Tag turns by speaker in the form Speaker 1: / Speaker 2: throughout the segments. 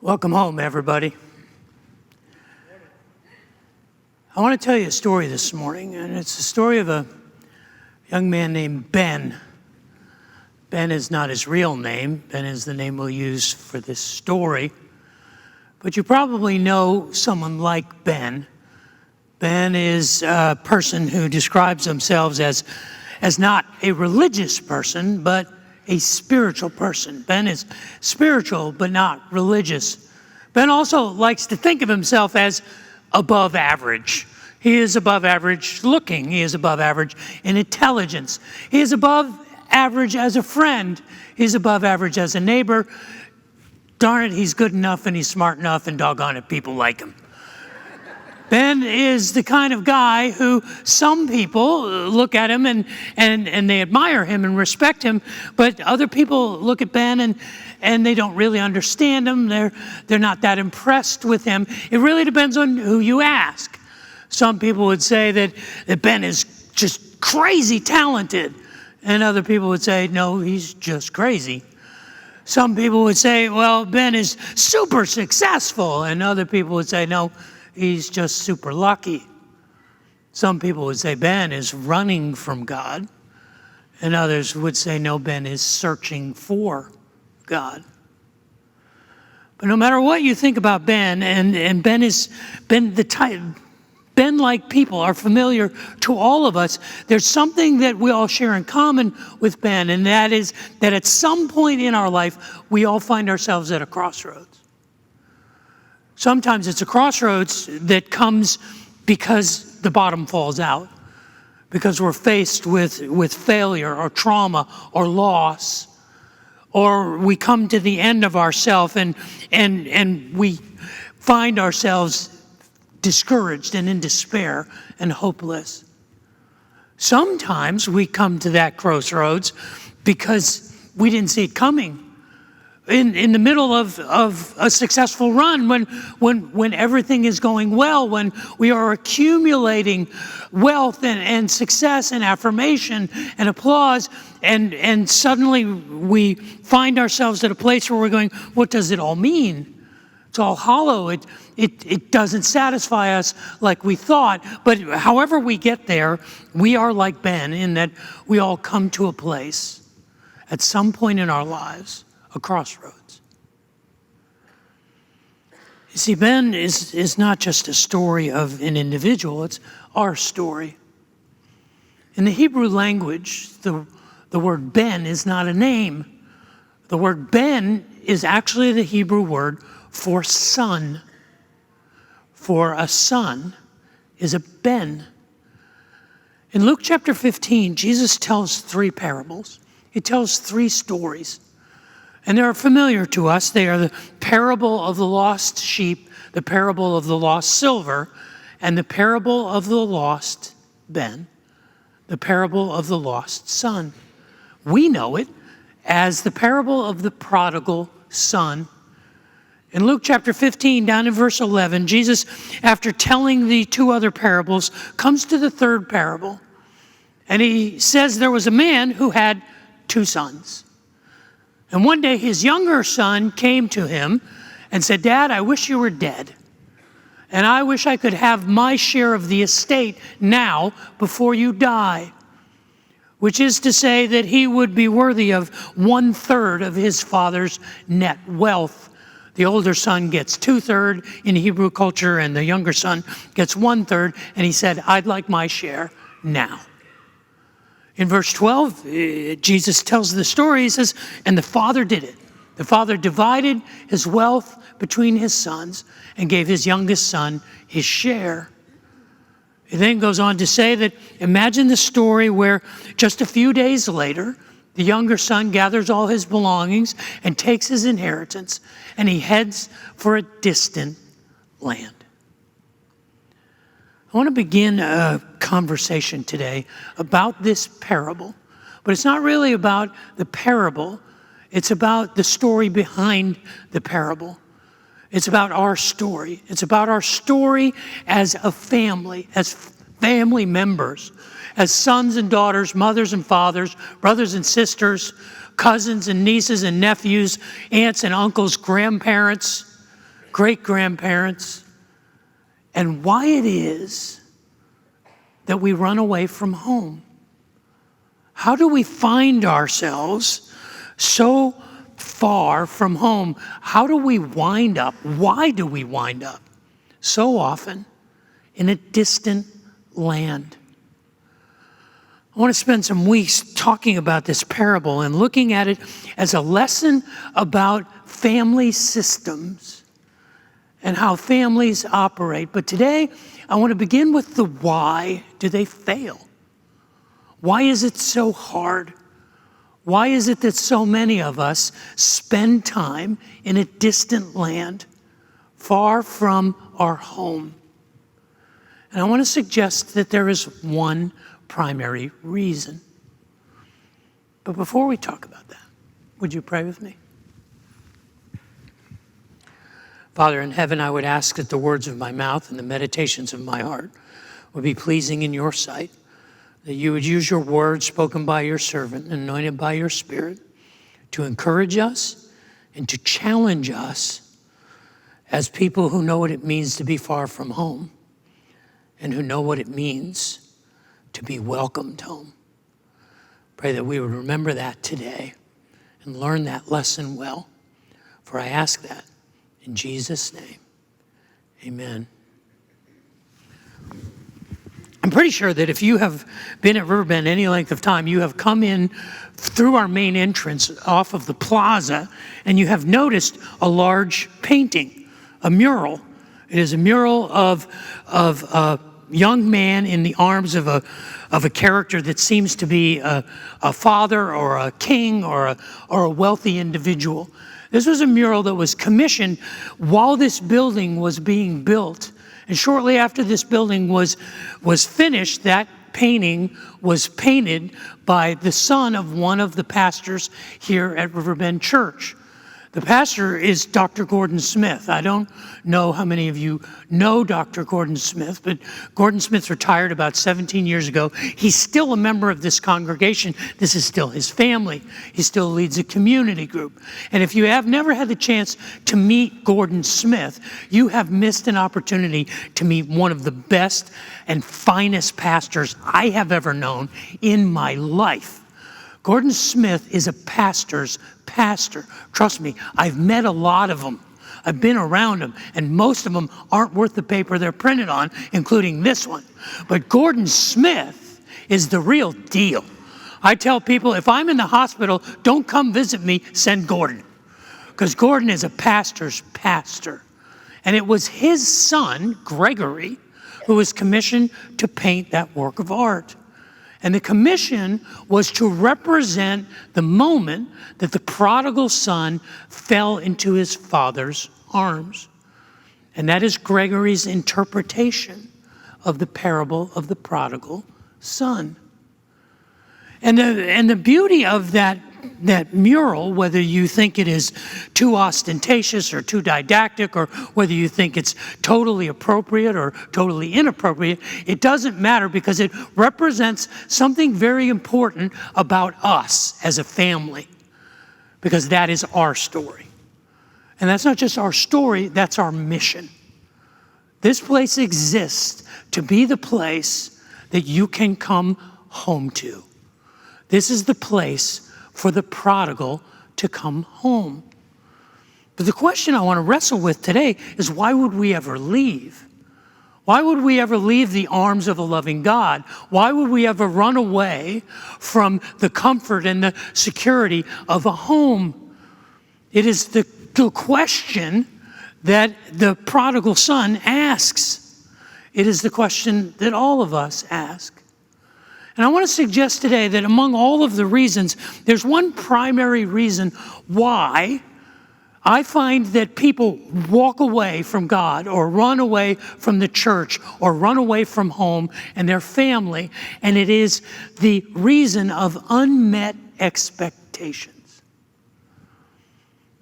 Speaker 1: Welcome home, everybody. I want to tell you a story this morning, and it's the story of a young man named Ben. Ben is not his real name. Ben is the name we'll use for this story. But you probably know someone like Ben. Ben is a person who describes themselves as not a religious person, but a spiritual person. Ben is spiritual, but not religious. Ben also likes to think of himself as above average. He is above average looking. He is above average in intelligence. He is above average as a friend. He's above average as a neighbor. Darn it, he's good enough and he's smart enough, and doggone it, people like him. Ben is the kind of guy who some people look at him and they admire him and respect him, but other people look at Ben and they don't really understand him. They're not that impressed with him. It really depends on who you ask. Some people would say that Ben is just crazy talented, and other people would say, no, he's just crazy. Some people would say, well, Ben is super successful, and other people would say, no, he's just super lucky. Some people would say Ben is running from God, and others would say, no, Ben is searching for God. But no matter what you think about Ben, and Ben-like people are familiar to all of us, there's something that we all share in common with Ben, and that is that at some point in our life, we all find ourselves at a crossroads. Sometimes it's a crossroads that comes because the bottom falls out, because we're faced with failure or trauma or loss, or we come to the end of ourselves and we find ourselves discouraged and in despair and hopeless. Sometimes we come to that crossroads because we didn't see it coming. In the middle of a successful run, when everything is going well, when we are accumulating wealth and success and affirmation and applause, and suddenly we find ourselves at a place where we're going, what does it all mean? It's all hollow. It doesn't satisfy us like we thought. But however we get there, we are like Ben in that we all come to a place at some point in our lives, a crossroads. You see, Ben is not just a story of an individual, it's our story. In the Hebrew language, the word Ben is not a name. The word Ben is actually the Hebrew word for son. For a son is a Ben. In Luke chapter 15, Jesus tells 3 parables. He tells 3 stories. And they're familiar to us. They are the parable of the lost sheep, the parable of the lost silver, and the parable of the lost Ben, the parable of the lost son. We know it as the parable of the prodigal son. In Luke chapter 15, down in verse 11, Jesus, after telling the 2 other parables, comes to the 3rd parable. And he says there was a man who had 2 sons. And one day his younger son came to him and said, Dad, I wish you were dead. And I wish I could have my share of the estate now before you die. Which is to say that he would be worthy of 1/3 of his father's net wealth. The older son gets 2/3 in Hebrew culture, and the younger son gets 1/3. And he said, I'd like my share now. In verse 12, Jesus tells the story. He says, and the father did it. The father divided his wealth between his sons and gave his youngest son his share. It then goes on to say that imagine the story where just a few days later, the younger son gathers all his belongings and takes his inheritance, and he heads for a distant land. I want to begin a conversation today about this parable, but it's not really about the parable. It's about the story behind the parable. It's about our story. It's about our story as a family, as family members, as sons and daughters, mothers and fathers, brothers and sisters, cousins and nieces and nephews, aunts and uncles, grandparents, great-grandparents, and why it is that we run away from home. How do we find ourselves so far from home? How do we wind up? Why do we wind up so often in a distant land? I want to spend some weeks talking about this parable and looking at it as a lesson about family systems and how families operate. But today, I want to begin with the why do they fail? Why is it so hard? Why is it that so many of us spend time in a distant land, far from our home? And I want to suggest that there is one primary reason. But before we talk about that, would you pray with me? Father in heaven, I would ask that the words of my mouth and the meditations of my heart would be pleasing in your sight, that you would use your word spoken by your servant, anointed by your Spirit, to encourage us and to challenge us as people who know what it means to be far from home and who know what it means to be welcomed home. Pray that we would remember that today and learn that lesson well. For I ask that in Jesus' name, amen. I'm pretty sure that if you have been at Riverbend any length of time, you have come in through our main entrance off of the plaza, and you have noticed a large painting, a mural. It is a mural of a young man in the arms of a character that seems to be a father or a king or a wealthy individual. This was a mural that was commissioned while this building was being built. And shortly after this building was finished, that painting was painted by the son of one of the pastors here at Riverbend Church. The pastor is Dr. Gordon Smith. I don't know how many of you know Dr. Gordon Smith, but Gordon Smith retired about 17 years ago. He's still a member of this congregation. This is still his family. He still leads a community group. And if you have never had the chance to meet Gordon Smith, you have missed an opportunity to meet one of the best and finest pastors I have ever known in my life. Gordon Smith is a pastor's pastor. Trust me, I've met a lot of them. I've been around them, and most of them aren't worth the paper they're printed on, including this one. But Gordon Smith is the real deal. I tell people, if I'm in the hospital, don't come visit me, send Gordon. Because Gordon is a pastor's pastor. And it was his son, Gregory, who was commissioned to paint that work of art. And the commission was to represent the moment that the prodigal son fell into his father's arms. And that is Gregory's interpretation of the parable of the prodigal son. And the beauty of that mural, whether you think it is too ostentatious or too didactic, or whether you think it's totally appropriate or totally inappropriate, it doesn't matter, because it represents something very important about us as a family, because that is our story. And that's not just our story, that's our mission. This place exists to be the place that you can come home to. This is the place for the prodigal to come home. But the question I want to wrestle with today is, why would we ever leave? Why would we ever leave the arms of a loving God? Why would we ever run away from the comfort and the security of a home? It is the question that the prodigal son asks. It is the question that all of us ask. And I want to suggest today that among all of the reasons, there's one primary reason why I find that people walk away from God, or run away from the church, or run away from home and their family, and it is the reason of unmet expectations.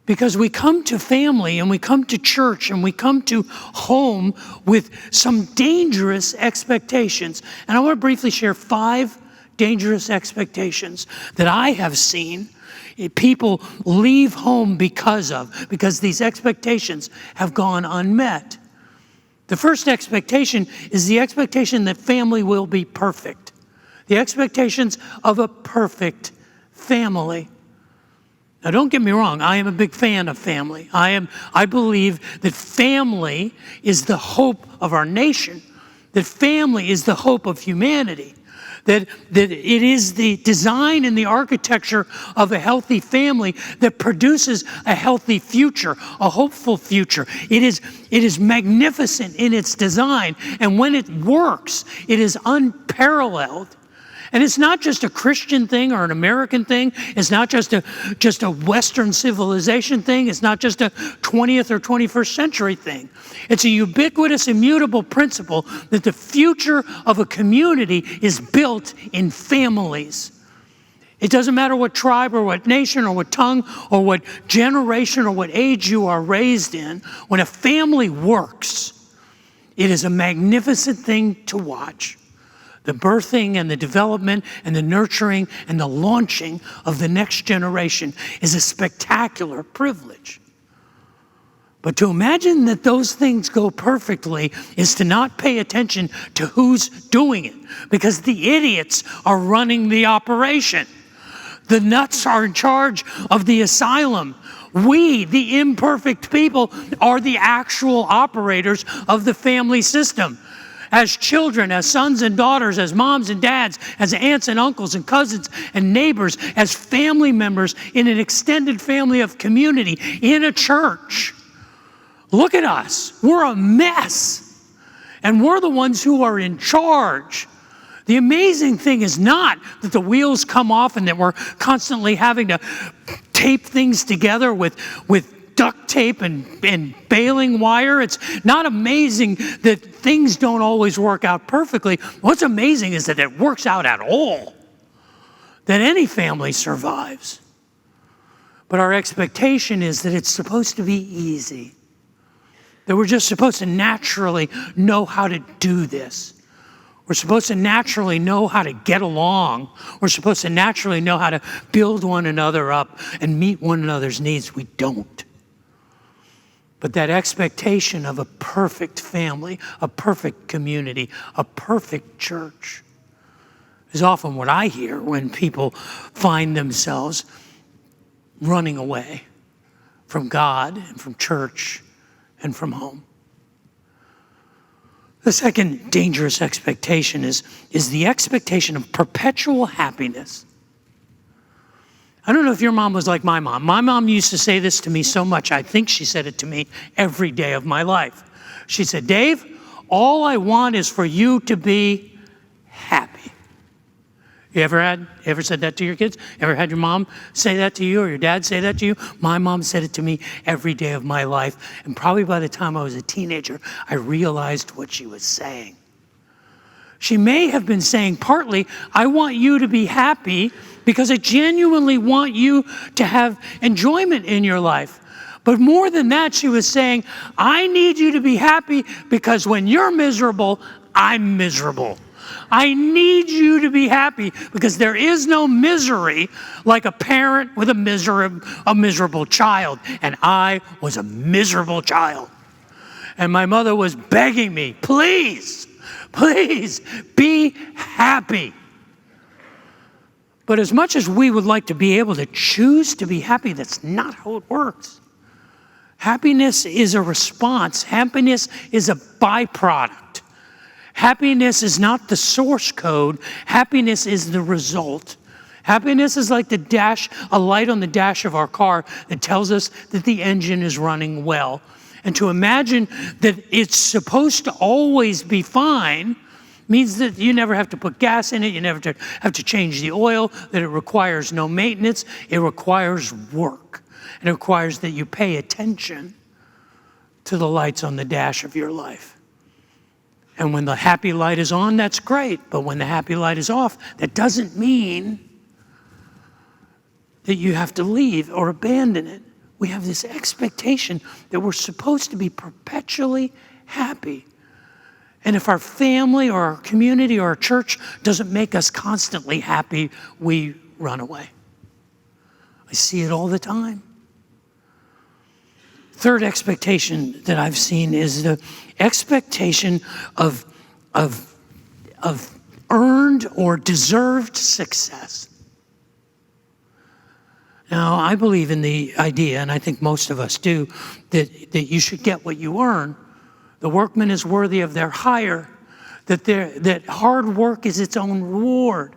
Speaker 1: Because we come to family, and we come to church, and we come to home with some dangerous expectations. And I want to briefly share 5 dangerous expectations that I have seen people leave home because these expectations have gone unmet. The first expectation is the expectation that family will be perfect. The expectations of a perfect family. Now, don't get me wrong, I am a big fan of family. I believe that family is the hope of our nation, that family is the hope of humanity, that it is the design and the architecture of a healthy family that produces a healthy future, a hopeful future. It is magnificent in its design, and when it works, it is unparalleled. And it's not just a Christian thing or an American thing. It's not just a Western civilization thing. It's not just a 20th or 21st century thing. It's a ubiquitous, immutable principle that the future of a community is built in families. It doesn't matter what tribe or what nation or what tongue or what generation or what age you are raised in. When a family works, it is a magnificent thing to watch. The birthing and the development and the nurturing and the launching of the next generation is a spectacular privilege. But to imagine that those things go perfectly is to not pay attention to who's doing it, because the idiots are running the operation. The nuts are in charge of the asylum. We, the imperfect people, are the actual operators of the family system. As children, as sons and daughters, as moms and dads, as aunts and uncles and cousins and neighbors, as family members in an extended family of community, in a church. Look at us. We're a mess. And we're the ones who are in charge. The amazing thing is not that the wheels come off and that we're constantly having to tape things together with duct tape and baling wire. It's not amazing that things don't always work out perfectly. What's amazing is that it works out at all, that any family survives. But our expectation is that it's supposed to be easy, that we're just supposed to naturally know how to do this. We're supposed to naturally know how to get along. We're supposed to naturally know how to build one another up and meet one another's needs. We don't. But that expectation of a perfect family, a perfect community, a perfect church is often what I hear when people find themselves running away from God and from church and from home. The second dangerous expectation is the expectation of perpetual happiness. I don't know if your mom was like my mom. My mom used to say this to me so much, I think she said it to me every day of my life. She said, Dave, all I want is for you to be happy. You ever said that to your kids? Ever had your mom say that to you or your dad say that to you? My mom said it to me every day of my life. And probably by the time I was a teenager, I realized what she was saying. She may have been saying partly, I want you to be happy because I genuinely want you to have enjoyment in your life. But more than that, she was saying, I need you to be happy because when you're miserable, I'm miserable. I need you to be happy because there is no misery like a parent with a miserable child. And I was a miserable child. And my mother was begging me, please be happy. But as much as we would like to be able to choose to be happy, that's not how it works. Happiness is a response. Happiness is a byproduct. Happiness is not the source code. Happiness is the result. Happiness is like a light on the dash of our car that tells us that the engine is running well. And to imagine that it's supposed to always be fine means that you never have to put gas in it, you never have to change the oil, that it requires no maintenance, it requires work. And it requires that you pay attention to the lights on the dash of your life. And when the happy light is on, that's great. But when the happy light is off, that doesn't mean that you have to leave or abandon it. We have this expectation that we're supposed to be perpetually happy. And if our family or our community or our church doesn't make us constantly happy, we run away. I see it all the time. Third expectation that I've seen is the expectation of earned or deserved success. Now, I believe in the idea, and I think most of us do, that you should get what you earn. The workman is worthy of their hire, that hard work is its own reward,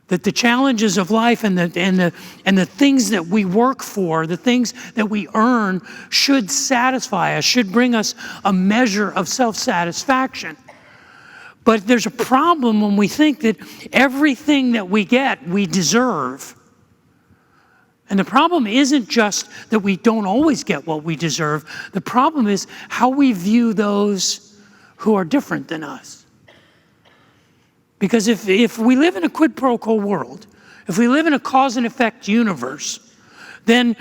Speaker 1: that the challenges of life and the things that we work for, the things that we earn, should satisfy us, should bring us a measure of self-satisfaction. But there's a problem when we think that everything that we get, we deserve. And the problem isn't just that we don't always get what we deserve. The problem is how we view those who are different than us. Because if we live in a quid pro quo world, if we live in a cause and effect universe, then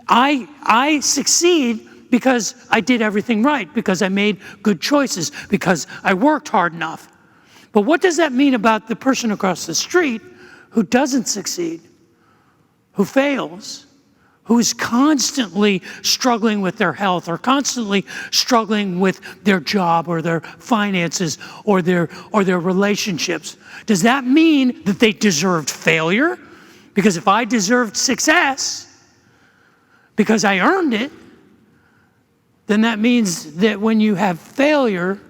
Speaker 1: I succeed because I did everything right, because I made good choices, because I worked hard enough. But what does that mean about the person across the street who doesn't succeed, who fails, who is constantly struggling with their health or constantly struggling with their job or their finances or their relationships? Does that mean that they deserved failure? Because if I deserved success because I earned it, then that means that when you have failure,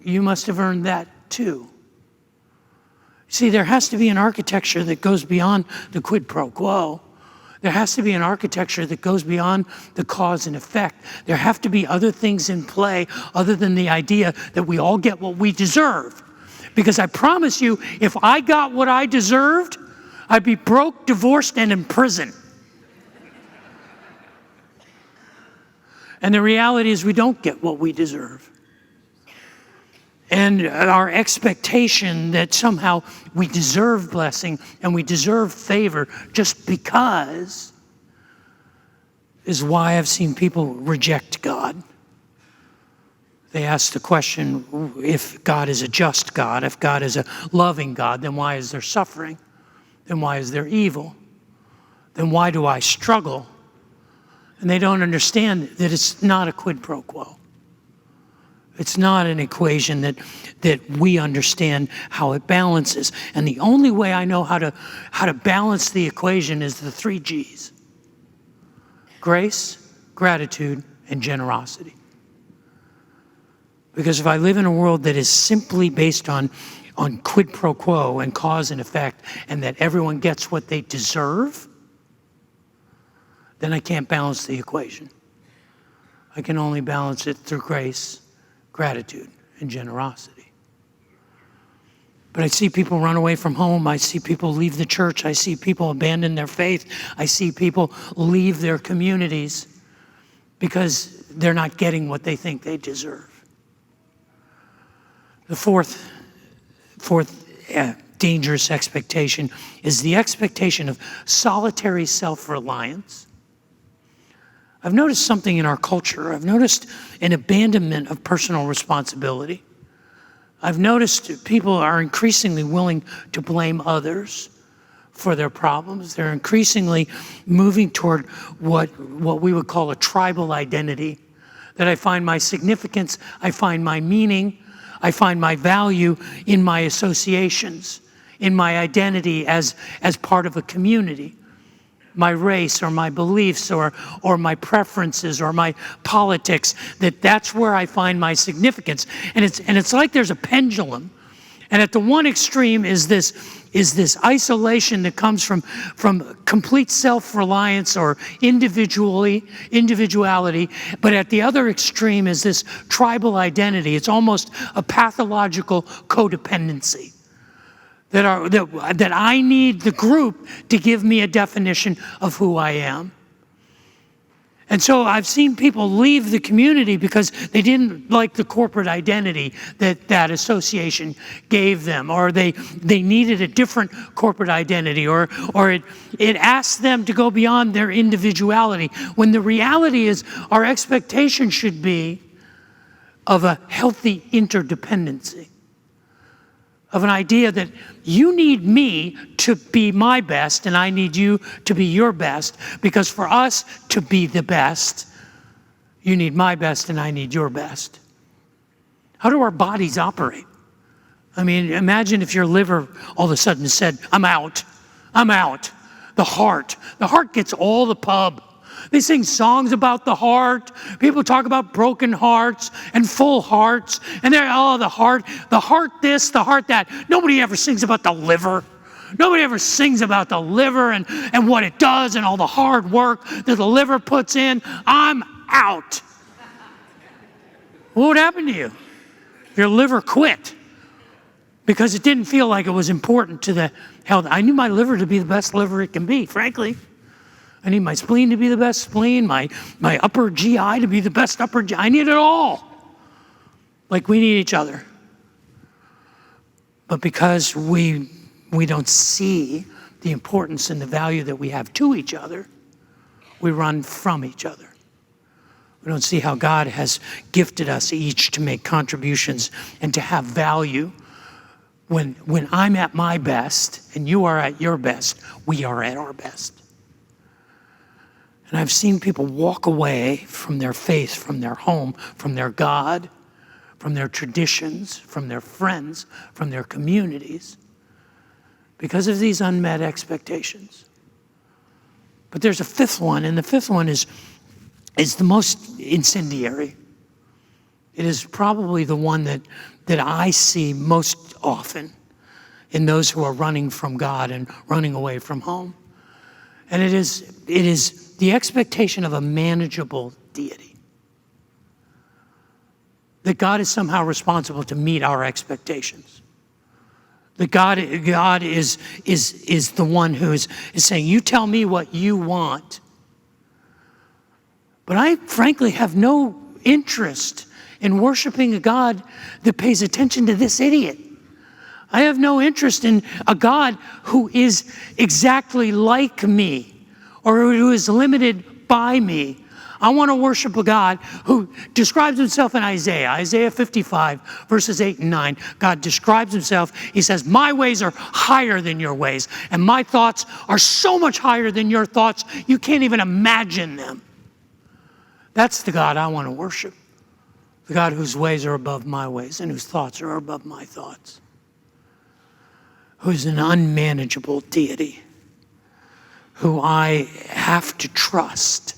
Speaker 1: you must have earned that too. See, there has to be an architecture that goes beyond the quid pro quo. There has to be an architecture that goes beyond the cause and effect. There have to be other things in play other than the idea that we all get what we deserve. Because I promise you, if I got what I deserved, I'd be broke, divorced, and in prison. And the reality is we don't get what we deserve. And our expectation that somehow we deserve blessing and we deserve favor just because is why I've seen people reject God. They ask the question, if God is a just God, if God is a loving God, then why is there suffering? Then why is there evil? Then why do I struggle? And they don't understand that it's not a quid pro quo. It's not an equation that we understand how it balances. And the only way I know how to balance the equation is the 3 G's. Grace, gratitude, and generosity. Because if I live in a world that is simply based on quid pro quo and cause and effect, and that everyone gets what they deserve, then I can't balance the equation. I can only balance it through grace, gratitude, and generosity. But I see people run away from home. I see people leave the church. I see people abandon their faith. I see people leave their communities because they're not getting what they think they deserve. The fourth dangerous expectation is the expectation of solitary self-reliance. I've noticed something in our culture. I've noticed an abandonment of personal responsibility. I've noticed people are increasingly willing to blame others for their problems. They're increasingly moving toward what we would call a tribal identity, that I find my significance, I find my meaning, I find my value in my associations, in my identity as part of a community. My race or my beliefs or my preferences or my politics, that's where I find my significance. And it's like there's a pendulum. And at the one extreme is this isolation that comes from complete self-reliance or individuality. But at the other extreme is this tribal identity. It's almost a pathological codependency. That I need the group to give me a definition of who I am. And so I've seen people leave the community because they didn't like the corporate identity that association gave them, or they needed a different corporate identity, or it asked them to go beyond their individuality, when the reality is our expectation should be of a healthy interdependency, of an idea that you need me to be my best and I need you to be your best, because for us to be the best, you need my best and I need your best. How do our bodies operate? I mean, imagine if your liver all of a sudden said, I'm out. The heart gets all the pub. They sing songs about the heart. People talk about broken hearts and full hearts. And they're, the heart this, the heart that. Nobody ever sings about the liver. Nobody ever sings about the liver and what it does and all the hard work that the liver puts in. I'm out. What would happen to you? Your liver quit because it didn't feel like it was important to the health. I need my liver to be the best liver it can be, frankly. I need my spleen to be the best spleen, my upper GI to be the best upper GI. I need it all. Like we need each other. But because we don't see the importance and the value that we have to each other, we run from each other. We don't see how God has gifted us each to make contributions and to have value. When I'm at my best and you are at your best, we are at our best. And I've seen people walk away from their faith, from their home, from their God, from their traditions, from their friends, from their communities, because of these unmet expectations. But there's a fifth one, and the fifth one is the most incendiary. It is probably the one that I see most often in those who are running from God and running away from home. And it is the expectation of a manageable deity. That God is somehow responsible to meet our expectations. That God is the one who is saying, you tell me what you want. But I frankly have no interest in worshiping a God that pays attention to this idiot. I have no interest in a God who is exactly like me or who is limited by me. I want to worship a God who describes himself in Isaiah 55, verses 8 and 9. God describes himself. He says, my ways are higher than your ways, and my thoughts are so much higher than your thoughts, you can't even imagine them. That's the God I want to worship. The God whose ways are above my ways and whose thoughts are above my thoughts. Who is an unmanageable deity. Who I have to trust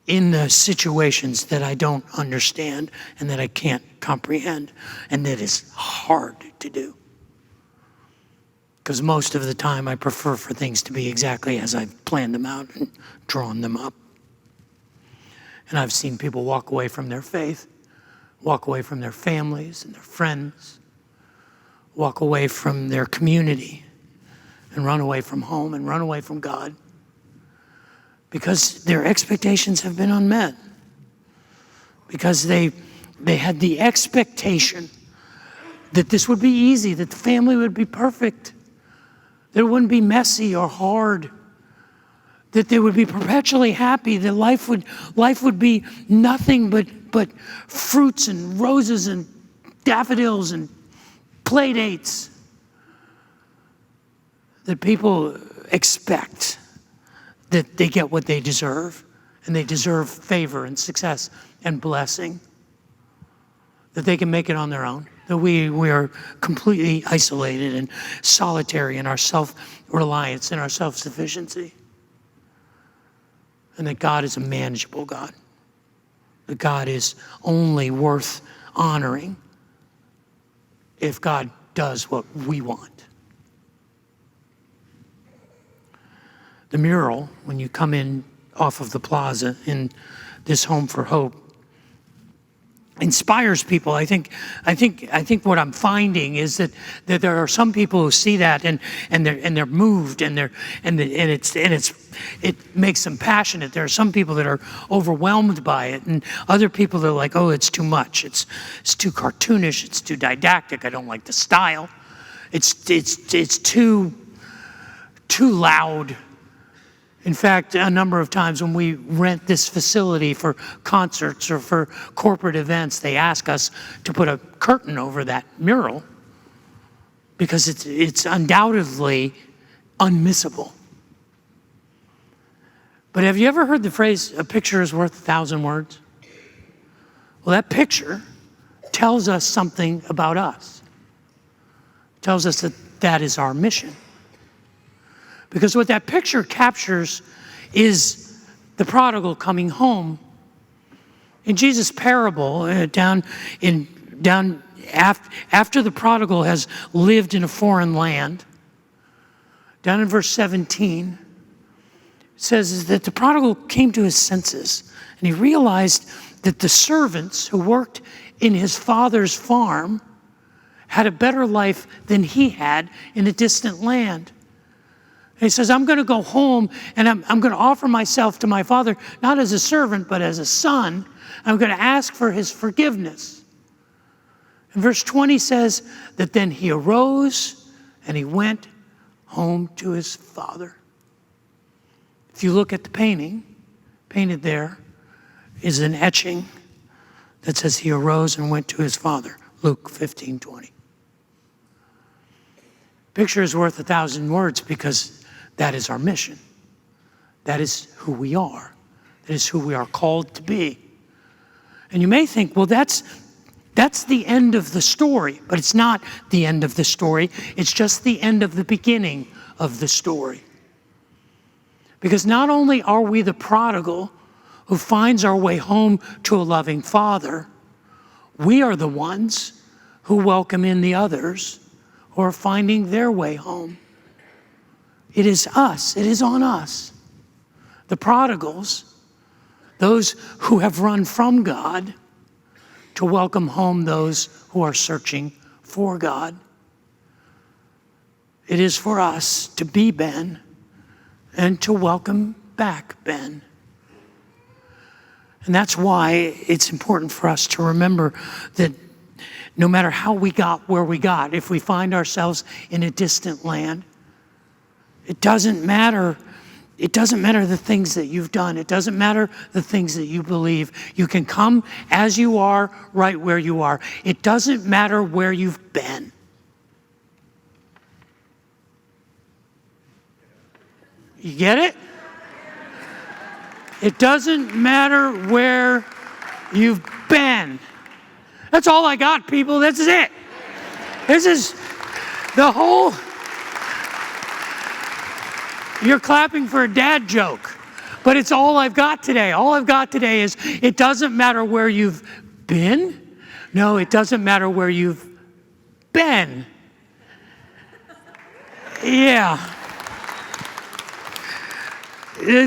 Speaker 1: in the situations that I don't understand and that I can't comprehend and that is hard to do. Because most of the time I prefer for things to be exactly as I've planned them out and drawn them up. And I've seen people walk away from their faith, walk away from their families and their friends, walk away from their community, and run away from home and run away from God because their expectations have been unmet. Because they had the expectation that this would be easy, that the family would be perfect, that it wouldn't be messy or hard, that they would be perpetually happy, that life would be nothing but fruits and roses and daffodils and play dates. That people expect that they get what they deserve, and they deserve favor and success and blessing, that they can make it on their own, that we are completely isolated and solitary in our self-reliance and our self-sufficiency, and that God is a manageable God, that God is only worth honoring if God does what we want. The mural, when you come in off of the plaza in this Home for Hope, inspires people. I think what I'm finding is that there are some people who see that and they're moved and it makes them passionate. There are some people that are overwhelmed by it, and other people that are like, oh, it's too much. It's too cartoonish. It's too didactic. I don't like the style. It's too loud. In fact, a number of times when we rent this facility for concerts or for corporate events, they ask us to put a curtain over that mural because it's undoubtedly unmissable. But have you ever heard the phrase, a picture is worth 1,000 words? Well, that picture tells us something about us. It tells us that that is our mission. Because what that picture captures is the prodigal coming home. In Jesus' parable, after the prodigal has lived in a foreign land, down in verse 17, it says that the prodigal came to his senses, and he realized that the servants who worked in his father's farm had a better life than he had in a distant land. And he says, I'm going to go home and I'm going to offer myself to my father, not as a servant, but as a son. I'm going to ask for his forgiveness. And verse 20 says that then he arose and he went home to his father. If you look at the painting, painted there is an etching that says he arose and went to his father. Luke 15:20. Picture is worth 1,000 words because that is our mission. That is who we are. That is who we are called to be. And you may think, well, that's the end of the story. But it's not the end of the story. It's just the end of the beginning of the story. Because not only are we the prodigal who finds our way home to a loving father, we are the ones who welcome in the others who are finding their way home. It is us. It is on us. The prodigals, those who have run from God, to welcome home those who are searching for God. It is for us to be Ben and to welcome back Ben. And that's why it's important for us to remember that no matter how we got where we got, if we find ourselves in a distant land, it doesn't matter. It doesn't matter the things that you've done. It doesn't matter the things that you believe. You can come as you are, right where you are. It doesn't matter where you've been. You get it? It doesn't matter where you've been. That's all I got, people. This is it. This is the whole... You're clapping for a dad joke, but it's all I've got today. All I've got today is it doesn't matter where you've been. No, it doesn't matter where you've been. Yeah.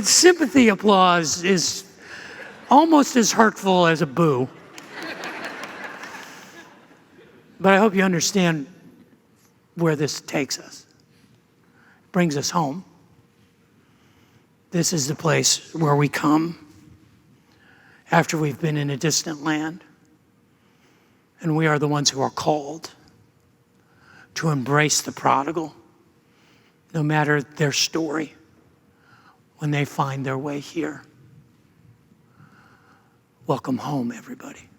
Speaker 1: Sympathy applause is almost as hurtful as a boo. But I hope you understand where this takes us. It brings us home. This is the place where we come after we've been in a distant land. And we are the ones who are called to embrace the prodigal, no matter their story, when they find their way here. Welcome home, everybody.